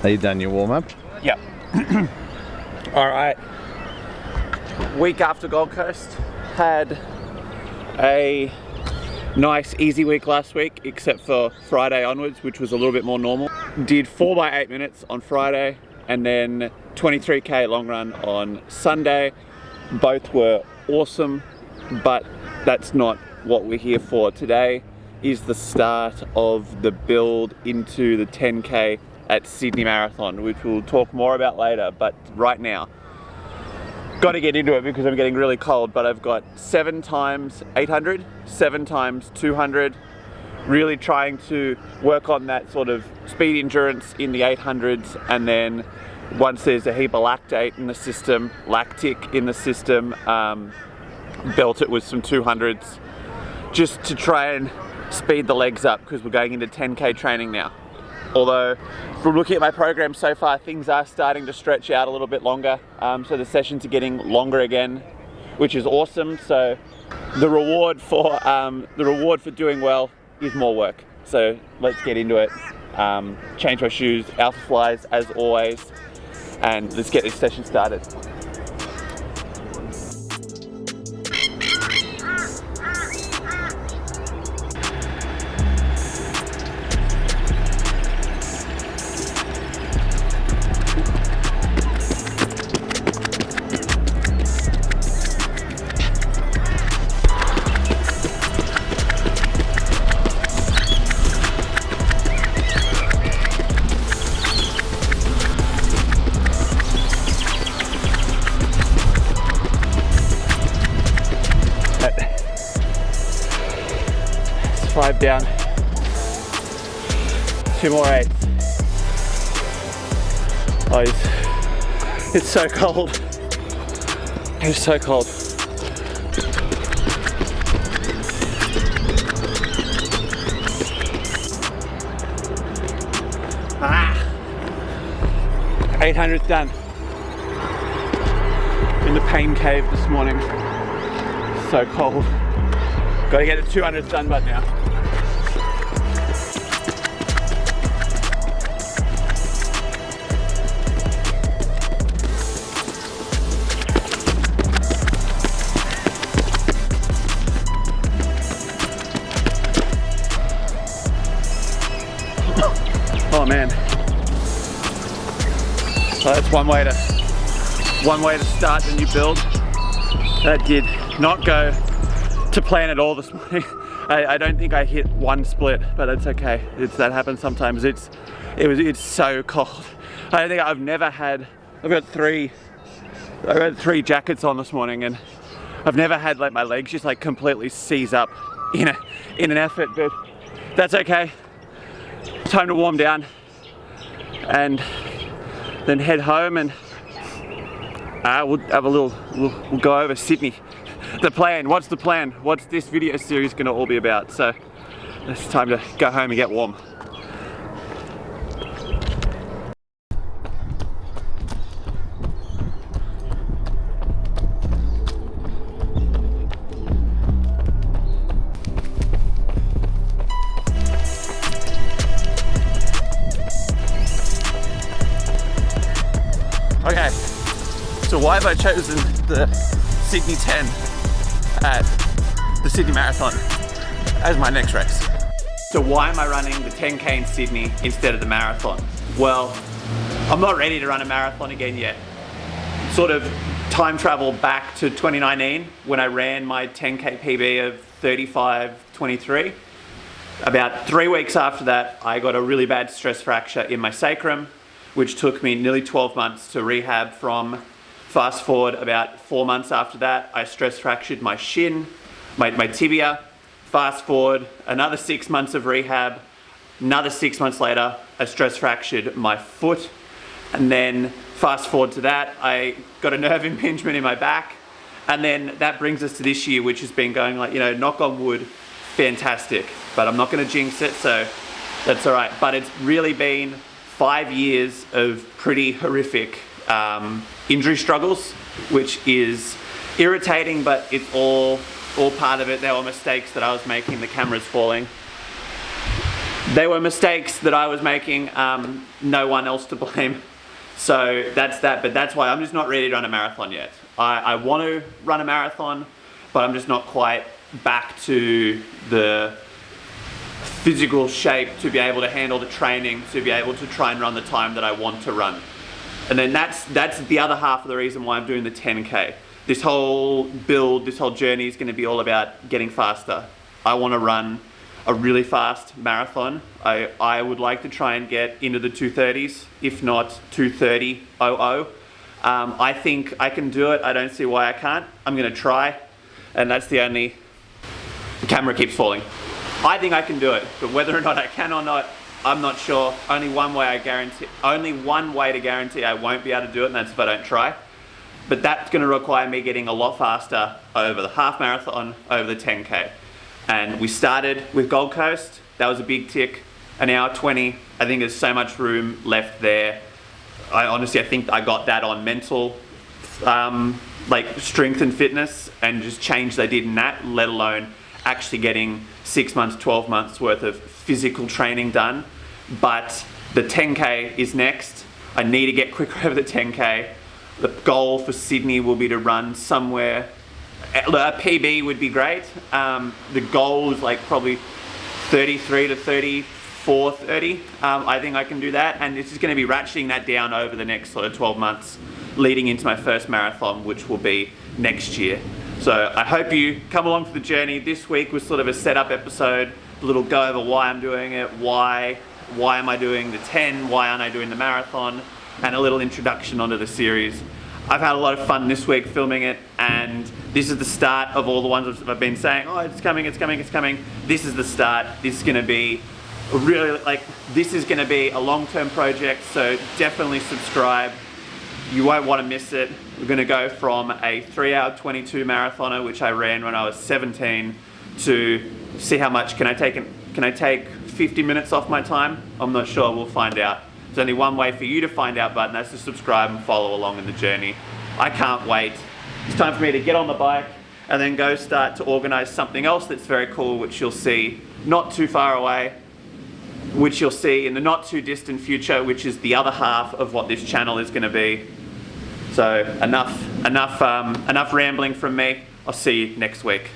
Are you done your warm-up? Yep. All right. Week after Gold Coast. Had a nice easy week last week, except for Friday onwards, which was a little bit more normal. Did 4 by 8 minutes on Friday, and then 23k long run on Sunday. Both were awesome, but that's not what we're here for. Today is the start of the build into the 10k at Sydney Marathon, which we'll talk more about later, but right now, got to get into it because I'm getting really cold. But I've got 7 times 800, 7 times 200, really trying to work on that sort of speed endurance in the 800s, and then once there's a heap of lactate in the system, lactic in the system, belt it with some 200s just to try and speed the legs up, because we're going into 10k training now. Although, from looking at my program so far, things are starting to stretch out a little bit longer. So the sessions are getting longer again, which is awesome. So the reward for doing well is more work. So let's get into it. Change my shoes, Alpha Flies as always, and let's get this session started. Five down, 2 more 8s. Oh, it's so cold. It's so cold. Ah, 800's done. In the pain cave this morning. So cold. Got to get the 200s done by now. Oh man. So that's one way to start the new build. That did not go to plan at all this morning. I don't think I hit one split, but it's okay. That happens sometimes. It's so cold. I've got three jackets on this morning, and I've never had like my legs just like completely seize up in an effort, but that's okay. Time to warm down and then head home, and we'll go over Sydney. The plan, what's the plan? What's this video series gonna all be about? So it's time to go home and get warm. Okay, so why have I chosen the Sydney 10 at the Sydney Marathon as my next race? So why am I running the 10k in Sydney instead of the marathon? Well, I'm not ready to run a marathon again yet. Sort of time travel back to 2019 when I ran my 10k PB of 35:23. About 3 weeks after that, I got a really bad stress fracture in my sacrum, which took me nearly 12 months to rehab from. Fast forward about 4 months after that, I stress fractured my shin, my tibia. Fast forward another 6 months of rehab. Another 6 months later, I stress fractured my foot. And then fast forward to that, I got a nerve impingement in my back. And then that brings us to this year, which has been going like, knock on wood, fantastic. But I'm not gonna jinx it, so that's all right. But it's really been 5 years of pretty horrific injury struggles, which is irritating, but it's all part of it. There were mistakes that I was making, the camera's falling. they were mistakes that I was making, no one else to blame. So that's that, but that's why I'm just not ready to run a marathon yet. I want to run a marathon, but I'm just not quite back to the physical shape to be able to handle the training, to be able to try and run the time that I want to run. And then that's the other half of the reason why I'm doing the 10K. This whole build, this whole journey is going to be all about getting faster. I want to run a really fast marathon. I would like to try and get into the 2:30s, if not 2:30.00. I think I can do it. I don't see why I can't. I'm going to try, and that's the camera keeps falling. I think I can do it, but whether or not I can or not, I'm not sure. Only one way to guarantee I won't be able to do it, and that's if I don't try. But that's going to require me getting a lot faster over the half marathon, over the 10K. And we started with Gold Coast. That was a big tick. An hour 20. I think there's so much room left there. I think I got that on mental, like strength and fitness, and just change they did in that, let alone actually getting 6 months, 12 months worth of physical training done. But the 10K is next. I need to get quicker over the 10K. The goal for Sydney will be to run somewhere, a PB would be great. The goal is like probably 33 to 34, 30. I think I can do that, and it's just going to be ratcheting that down over the next sort of 12 months leading into my first marathon, which will be next year. So I hope you come along for the journey. This week was sort of a setup episode, a little go over why I'm doing it, why am I doing the 10, why aren't I doing the marathon, and a little introduction onto the series. I've had a lot of fun this week filming it, and this is the start of all the ones I've been saying, oh, it's coming, it's coming, it's coming. This is the start. This is going to be this is going to be a long-term project, so definitely subscribe. You won't want to miss it. We're going to go from a 3-hour 22 marathoner, which I ran when I was 17, to see how much can I take 50 minutes off my time? I'm not sure, we'll find out. There's only one way for you to find out, and that's to subscribe and follow along in the journey. I can't wait. It's time for me to get on the bike and then go start to organize something else that's very cool, which you'll see not too far away, which you'll see in the not too distant future, which is the other half of what this channel is going to be. So enough rambling from me. I'll see you next week.